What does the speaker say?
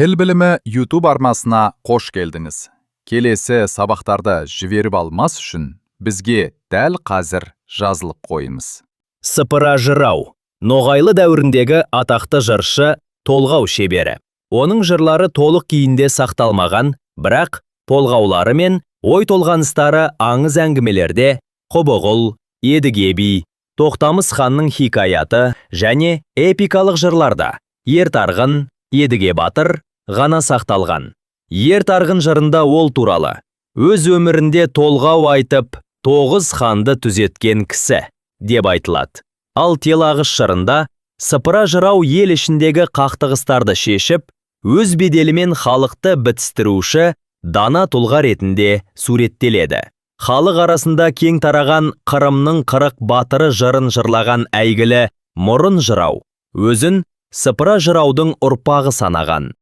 Тіл білімі YouTube арнасына қош келдіңіз. Келесі сабақтарды жіберіп алмас үшін бізге дәл қазір жазылып қойыңыз. Сыпыра жырау. Ноғайлы дәуіріндегі атақты жыршы, толғау шебері. Оның жырлары толық күйінде сақталмаған, бірақ толғаулары мен ой толғаныстары аңыз әңгімелерде Қобоғыл, Едіге би, Тоқтамыс ханның хикаяты және эпикалық жырларда Ертарғын, Едіге батыр ғана сақталған. Ертарғын жырында ол туралы өз өмірінде толғау айтып, 9 ханды түзеткен кісі деп айтылады. Ал Телағыш жырында сыпыра жырау ел ішіндегі қақтығыстарды шешіп, өз беделімен халықты бітістіруші дана тұлға ретінде суреттеледі. Халық арасында кең тараған Қырымның 40 батыры жырын жырлаған әйгілі Мұрын жырау өзін сыпыра жыраудың ұрпағы санаған.